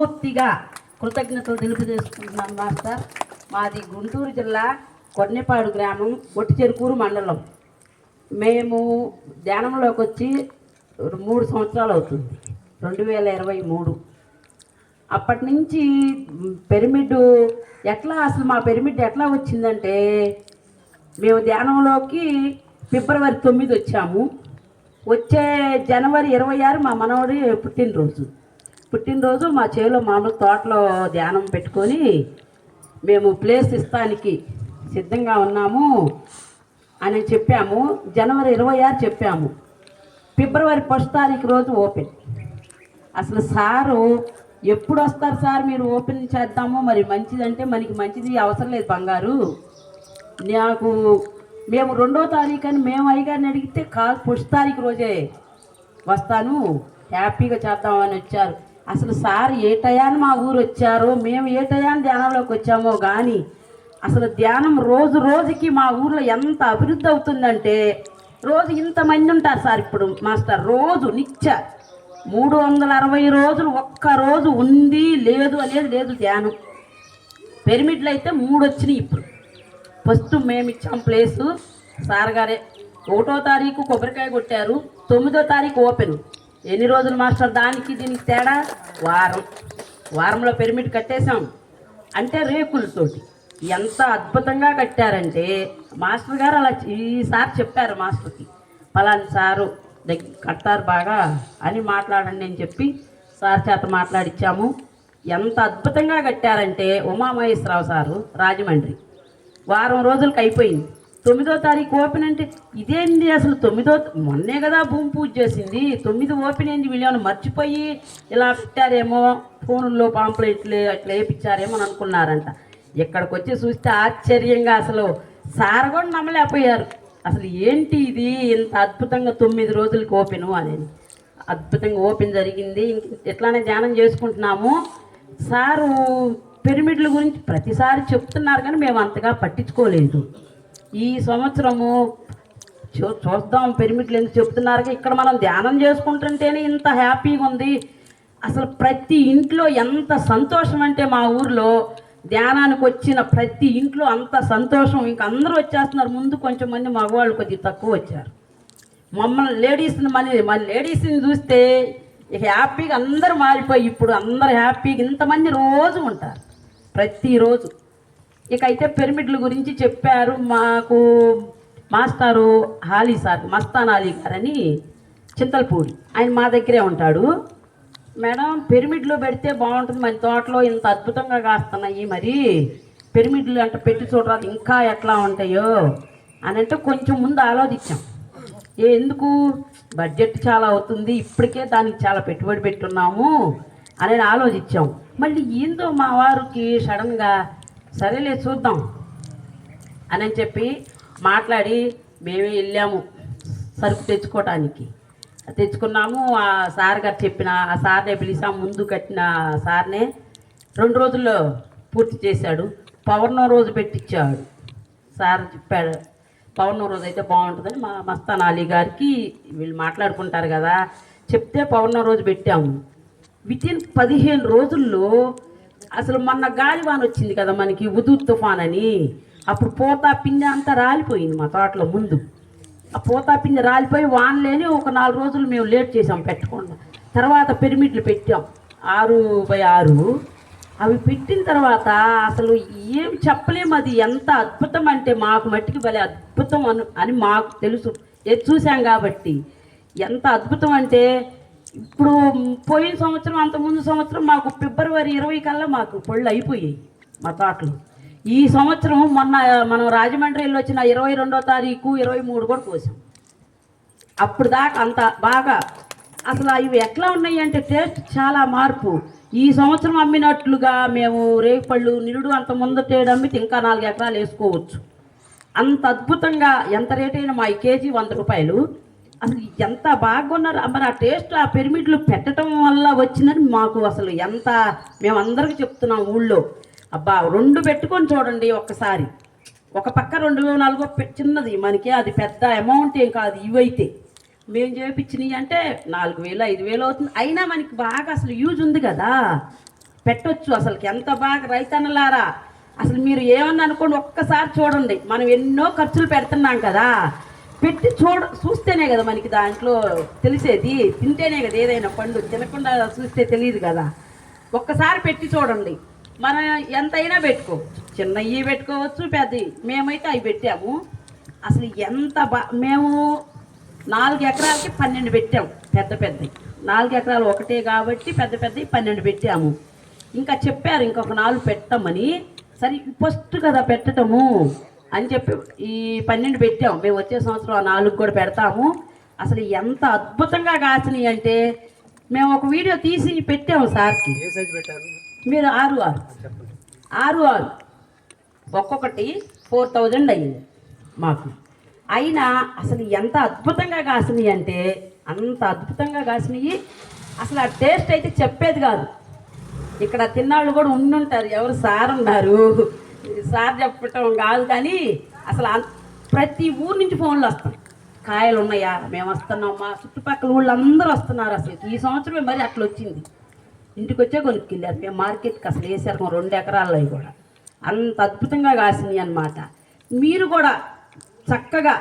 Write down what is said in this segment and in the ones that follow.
పూర్తిగా కృతజ్ఞతలు తెలుపుచేసుకుంటున్నాను మాస్టర్. మాది గుంటూరు జిల్లా కొన్నిపాడు గ్రామం, ఒట్టిచెరుకూరు మండలం. మేము ధ్యానంలోకి వచ్చి 3 సంవత్సరాలు అవుతుంది, 2023. అప్పటి నుంచి పిరమిడ్ అసలు మా పిరమిడ్ ఎట్లా వచ్చిందంటే, మేము ధ్యానంలోకి ఫిబ్రవరి 9 వచ్చాము. వచ్చే జనవరి 26 మా మనవడి పుట్టినరోజు మా చేలో మామూలు తోటలో ధ్యానం పెట్టుకొని మేము ప్లేస్ ఇస్తానికి సిద్ధంగా ఉన్నాము అని చెప్పాము. జనవరి 26 చెప్పాము. ఫిబ్రవరి 1 తారీఖు రోజు ఓపెన్. అసలు సారు ఎప్పుడు వస్తారు సార్, మీరు ఓపెన్ చేద్దాము, మరి మంచిదంటే మనకి మంచిది అవసరం లేదు బంగారు, నాకు మేము 2వ తారీఖు అని మేము అయ్యగారిని అడిగితే కాదు 1 తారీఖు రోజే వస్తాను, హ్యాపీగా చేద్దామని వచ్చారు. అసలు సార్ ఏ టయాన్ని మా ఊరు వచ్చారో, మేము ఏ టయాన్ని ధ్యానంలోకి వచ్చామో కానీ అసలు ధ్యానం రోజు రోజుకి మా ఊర్లో ఎంత అభివృద్ధి అవుతుందంటే, రోజు ఇంతమంది ఉంటారు సార్. ఇప్పుడు మాస్టర్ రోజు నిత్య 360 రోజులు ఒక్క రోజు ఉంది లేదు అనేది లేదు ధ్యానం. పిరమిడ్లు అయితే 3 వచ్చినాయి. ఇప్పుడు ఫస్ట్ మేము ఇచ్చాం ప్లేసు, సార్ గారే 1వ తారీఖు కొబ్బరికాయ కొట్టారు, 9వ తారీఖు ఓపెన్. ఎన్ని రోజులు మాస్టర్ దానికి దీనికి తేడా? వారంలో పిరమిడ్ కట్టేశాం. అంటే రేకులతోటి ఎంత అద్భుతంగా కట్టారంటే, మాస్టర్ గారు అలా ఈసారి చెప్పారు మాస్టర్కి, పలాని సారు కడతారు బాగా అని మాట్లాడండి అని చెప్పి సార్ చేత మాట్లాడిచ్చాము. ఎంత అద్భుతంగా కట్టారంటే, ఉమామహేశ్వరరావు సారు రాజమండ్రి, వారం రోజులకు అయిపోయింది. 9వ తారీఖు ఓపెన్ అంటే ఇదేంది అసలు, మొన్నే కదా భూమి పూజ చేసింది, 9 ఓపెన్ ఏంది, వీళ్ళు మర్చిపోయి ఇలా పెట్టారేమో, ఫోన్లో పాంప్లెట్లు అట్లా వేయించారేమో అని అనుకున్నారంట. ఇక్కడికి వచ్చి చూస్తే ఆశ్చర్యంగా అసలు సార్ కూడా నమ్మలేకపోయారు. అసలు ఏంటి ఇది, ఇంత అద్భుతంగా 9 రోజులకి ఓపెను అనేది. అద్భుతంగా ఓపెన్ జరిగింది. ఎట్లానే ధ్యానం చేసుకుంటున్నాము. సారు పిరమిడ్ల గురించి ప్రతిసారి చెప్తున్నారు కానీ మేము అంతగా పట్టించుకోలేదు. ఈ సంవత్సరము చూద్దాం పిరమిడ్లు ఎందుకు చెప్తున్నారు, ఇక్కడ మనం ధ్యానం చేసుకుంటుంటేనే ఇంత హ్యాపీగా ఉంది. అసలు ప్రతి ఇంట్లో ఎంత సంతోషం అంటే, మా ఊర్లో ధ్యానానికి వచ్చిన ప్రతి ఇంట్లో అంత సంతోషం. ఇంక అందరూ వచ్చేస్తున్నారు. ముందు కొంచెం మంది మగవాళ్ళు కొద్దిగా తక్కువ వచ్చారు. మమ్మల్ని లేడీస్ని చూస్తే హ్యాపీగా అందరూ మారిపోయి ఇప్పుడు అందరూ హ్యాపీగా ఇంతమంది రోజు ఉంటారు ప్రతిరోజు. ఇక అయితే పిరమిడ్ల గురించి చెప్పారు మాకు మాస్టారు హాలీ సార్, మస్తాన్ అలీ గారని చింతలపూడి, ఆయన మా దగ్గరే ఉంటాడు. మేడం పిరమిడ్లో పెడితే బాగుంటుంది, మన తోటలో ఇంత అద్భుతంగా కాస్తున్నాయి, మరి పిరమిడ్లు అంటే పెట్టి చూడరాదు ఇంకా ఎట్లా ఉంటాయో అని అంటే కొంచెం ముందు ఆలోచించాం. ఎందుకు, బడ్జెట్ చాలా అవుతుంది, ఇప్పటికే దానికి చాలా పెట్టుబడి పెట్టున్నాము అని ఆలోచించాం. మళ్ళీ ఏందో మా వారికి సడన్గా సరేలే చూద్దాం అని చెప్పి మాట్లాడి మేమే వెళ్ళాము సరుకు తెచ్చుకోవటానికి. తెచ్చుకున్నాము. ఆ సార్ గారు చెప్పిన ఆ సార్నే పిలిచాము. ముందు కట్టిన సార్నే 2 రోజుల్లో పూర్తి చేశాడు. పౌర్ణం రోజు పెట్టించాడు సార్. చెప్పాడు పౌర్ణం రోజు అయితే బాగుంటుందని మా మస్తాన్ అలీ గారికి వీళ్ళు మాట్లాడుకుంటారు కదా, చెప్తే పౌర్ణం రోజు పెట్టాము. వితిన్ 15 రోజుల్లో అసలు మొన్న గాలివాన వచ్చింది కదా మనకి, ఉదు తుఫాన్ అని, అప్పుడు పోతా పిండి అంతా రాలిపోయింది మా తోటలో. ముందు ఆ పోతా పిండి రాలిపోయి వానలేని ఒక 4 రోజులు మేము లేట్ చేసాం పెట్టకుండా. తర్వాత పిరమిడ్లు పెట్టాం 6x6. అవి పెట్టిన తర్వాత అసలు ఏం చెప్పలేము, అది ఎంత అద్భుతం అంటే మాకు మట్టికి భలే అద్భుతం అని మాకు తెలుసు, ఇది చూసాం కాబట్టి. ఎంత అద్భుతం అంటే, ఇప్పుడు పోయిన సంవత్సరం అంతకుముందు సంవత్సరం మాకు ఫిబ్రవరి 20 కల్లా మాకు పళ్ళు అయిపోయాయి మా తోటలు. ఈ సంవత్సరం మొన్న మనం రాజమండ్రిలో వచ్చిన 22వ తారీఖు 23 కూడా కోసాం. అప్పుడు దాకా అంత బాగా అసలు ఇవి ఎట్లా ఉన్నాయి అంటే టేస్ట్ చాలా మార్పు. ఈ సంవత్సరం అమ్మినట్లుగా మేము రేగుపళ్ళు నిరుడు అంత ముందటేడు అమ్మితే ఇంకా 4 ఎకరాలు వేసుకోవచ్చు. అంత అద్భుతంగా ఎంత రేట్ అయినా మా కేజీ 100 రూపాయలు. అసలు ఎంత బాగున్నారు మరి. ఆ టేస్ట్ ఆ పిరమిడ్లు పెట్టడం వల్ల వచ్చిందని మాకు అసలు ఎంత, మేము అందరికీ చెప్తున్నాం ఊళ్ళో, అబ్బా 2 పెట్టుకొని చూడండి ఒక్కసారి. ఒక పక్క 2-4 చిన్నది మనకి, అది పెద్ద అమౌంట్ ఏం కాదు. ఇవైతే మేము చేయించినవి అంటే 4,000 5,000 అవుతుంది. అయినా మనకి బాగా అసలు యూజ్ ఉంది కదా. పెట్టొచ్చు. అసలుకి ఎంత బాగా రైతన్నలారా, అసలు మీరు ఏమన్నా అనుకోండి, ఒక్కసారి చూడండి. మనం ఎన్నో ఖర్చులు పెడుతున్నాం కదా, పెట్టి చూస్తేనే కదా మనకి దాంట్లో తెలిసేది. తింటేనే కదా ఏదైనా పండు, తినకుండా చూస్తే తెలియదు కదా. ఒక్కసారి పెట్టి చూడండి. మనం ఎంతైనా పెట్టుకోవచ్చు, చిన్నవి పెట్టుకోవచ్చు, పెద్దవి. మేమైతే అవి పెట్టాము. అసలు ఎంత మేము 4 ఎకరాలకి 12 పెట్టాము. పెద్ద పెద్దవి 4 ఎకరాలు ఒకటే కాబట్టి పెద్ద పెద్దవి 12 పెట్టాము. ఇంకా చెప్పారు ఇంకొక 4 పెట్టమని. సరే ఫస్ట్ కదా పెట్టటము అని చెప్పి ఈ 12 పెట్టాము. మేము వచ్చే సంవత్సరం ఆ 4 కూడా పెడతాము. అసలు ఎంత అద్భుతంగా కాసినాయి అంటే, మేము ఒక వీడియో తీసి పెట్టాము సార్కి. మీరు 6 ఒక్కొక్కటి 4000 అయ్యింది మాకు. అయినా అసలు ఎంత అద్భుతంగా కాసినాయి అంటే అంత అద్భుతంగా కాసినాయి. అసలు ఆ టేస్ట్ అయితే చెప్పేది కాదు. ఇక్కడ తిన్నాళ్ళు కూడా ఉండుంటారు, ఎవరు సార్ ఉన్నారు, సార్ చెప్పటం కాదు కానీ అసలు ప్రతి ఊరు నుంచి ఫోన్లు వస్తాయి. కాయలు ఉన్నాయా, మేము వస్తున్నాం, మా చుట్టుపక్కల ఊళ్ళు అందరూ వస్తున్నారు. అసలు ఈ సంవత్సరమే మరి అట్లా వచ్చింది. ఇంటికి వచ్చే కొనుక్కెళ్ళారు. మేము మార్కెట్కి అసలు వేసారు 2 ఎకరాల్లో కూడా. అంత అద్భుతంగా కాసినాయి అన్నమాట. మీరు కూడా చక్కగా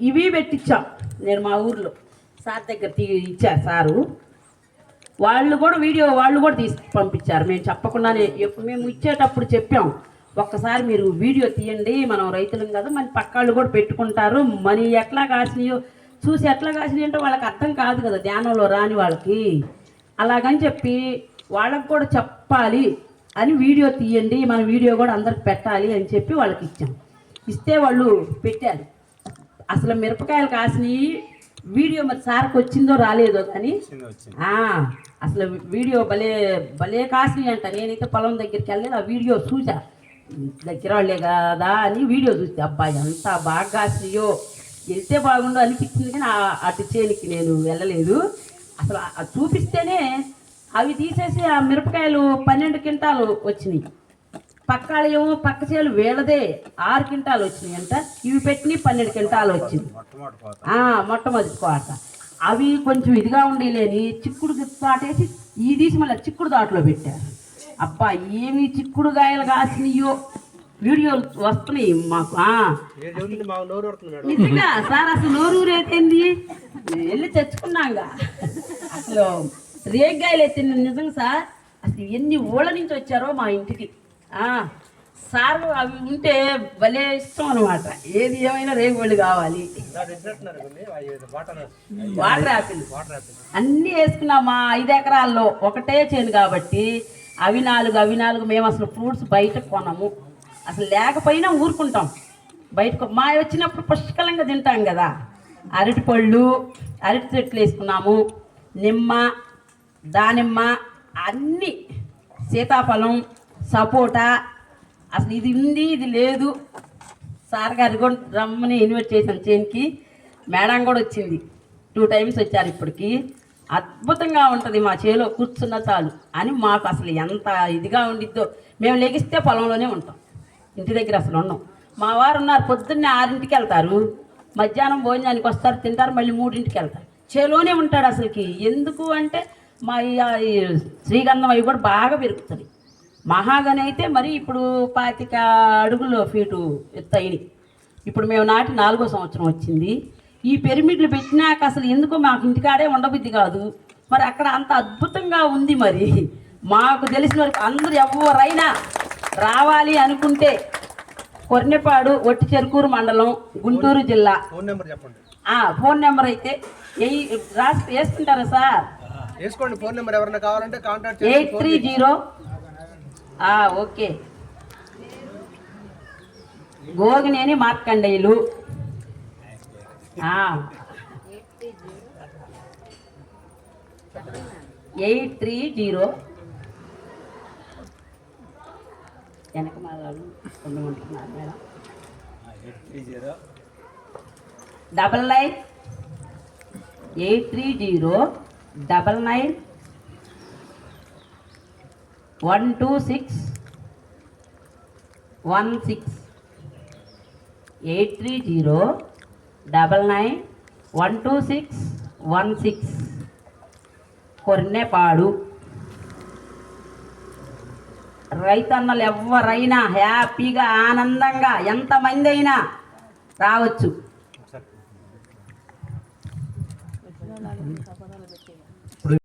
ఇవి పెట్టించాం. నేను మా ఊర్లో సార్ దగ్గర ఇచ్చారు సారు, వాళ్ళు కూడా వాళ్ళు కూడా తీసి పంపించారు. మేము చెప్పకుండానే మేము ఇచ్చేటప్పుడు చెప్పాం, ఒక్కసారి మీరు వీడియో తీయండి, మనం రైతులం కదా, మన పక్కాళ్ళు కూడా పెట్టుకుంటారు, మనీ ఎట్లా కాసినాయో చూసి ఎట్లా కాసినాయి అంటే వాళ్ళకి అర్థం కాదు కదా, ధ్యానంలో రాని వాళ్ళకి. అలాగని చెప్పి వాళ్ళకి కూడా చెప్పాలి అని వీడియో తీయండి, మన వీడియో కూడా అందరికి పెట్టాలి అని చెప్పి వాళ్ళకి ఇచ్చాం. ఇస్తే వాళ్ళు పెట్టారు. అసలు మిరపకాయలు కాసినాయి. వీడియో మరి సార్కి వచ్చిందో రాలేదో కానీ అసలు వీడియో భలే కాసినాయి అంట. నేనైతే పొలం దగ్గరికి వెళ్ళలేదు, ఆ వీడియో చూసా. దగ్గర వాళ్ళే కదా అని వీడియో చూస్తే అబ్బాయి ఎంత బాగా కాసినాయో, వెళ్తే బాగుండు అనిపించింది. కానీ అటు చేనికి నేను వెళ్ళలేదు. అసలు చూపిస్తేనే అవి తీసేసి ఆ మిరపకాయలు 12 క్వింటాలు వచ్చినాయి. పక్కాళ్ళేమో పక్క చేలు వేళదే 6 క్వింటాలు వచ్చినాయి అంట. ఇవి పెట్టినవి 12 క్వింటాలు వచ్చింది మొట్టమొదటి కోట. అవి కొంచెం ఇదిగా ఉండేలేని చిక్కుడు తోటేసి ఈ తీసి మళ్ళీ చిక్కుడు తోటలో పెట్టారు. అబ్బా ఏమి చిక్కుడు కాయలు కాసినాయో వీడియోలు వస్తున్నాయి మాకు. నిజంగా సార్ అసలు నోరూరైతేంది, వెళ్ళి తెచ్చుకున్నాగా. అసలు రేగ్గాయలు ఎత్తింది నిజంగా సార్. అసలు ఎన్ని ఊళ్ళ నుంచి వచ్చారో మా ఇంటికి. సార్ అవి ఉంటే భలే ఇష్టం అనమాట. ఏది ఏమైనా రేగుబడి కావాలి. వాటర్ యాపిల్ అన్నీ వేసుకున్నాం. మా 5 ఎకరాల్లో ఒకటే చేను కాబట్టి అవి 4 మేము అసలు ఫ్రూట్స్ బయట కొనము. అసలు లేకపోయినా ఊరుకుంటాం. బయటకు మా వచ్చినప్పుడు పుష్కలంగా తింటాం కదా. అరటి పళ్ళు, అరటి చెట్లు వేసుకున్నాము, నిమ్మ, దానిమ్మ, అన్నీ, సీతాఫలం, సపోటా. అసలు ఇది ఉంది ఇది లేదు. సార్ గారు కూడా రమ్మని ఇన్వైట్ చేశాను చేనికి. మేడం కూడా వచ్చింది, 2 టైమ్స్ వచ్చారు ఇప్పటికి. అద్భుతంగా ఉంటుంది మా చేలో కూర్చున్న చాలు అని. మాకు అసలు ఎంత ఇదిగా ఉండిద్దో. మేము లెగిస్తే పొలంలోనే ఉంటాం, ఇంటి దగ్గర అసలు ఉన్నాం. మా వారు ఉన్నారు, పొద్దున్నే 6ంటికి వెళ్తారు, మధ్యాహ్నం భోజనానికి వస్తారు, తింటారు, మళ్ళీ 3ంటికి వెళ్తారు. చేలోనే ఉంటాడు అసలుకి. ఎందుకు అంటే మా శ్రీగంధం అవి కూడా బాగా పెరుగుతుంది. మహాగని అయితే మరి ఇప్పుడు 25 అడుగులు ఫీటు ఎత్తయినాయి. ఇప్పుడు మేము నాటి 4వ సంవత్సరం వచ్చింది. ఈ పిరమిడ్లు పెట్టినాక అసలు ఎందుకో మాకు ఇంటికాడే ఉండబుద్ధి కాదు. మరి అక్కడ అంత అద్భుతంగా ఉంది. మరి మాకు తెలిసిన వరకు అందరూ ఎవరైనా రావాలి అనుకుంటే కొర్నెపాడు, ఒట్టి చెరుకూరు మండలం, గుంటూరు జిల్లా. ఫోన్ నెంబర్ అయితే రాసి వేసుకుంటారా సార్? వేసుకోండి. ఫోన్ నెంబర్ ఎవరైనా కావాలంటే కాంటాక్ట్ 830. ఓకే. గోగినేని మార్కండేయులు. 830 వెనక మాదాలు కొండమంటున్నారు మేడం. 830 126 16. 830 126 16. కొర్నెపాడు. రైతన్నలు ఎవరైనా హ్యాపీగా ఆనందంగా ఎంతమంది అయినా రావచ్చు.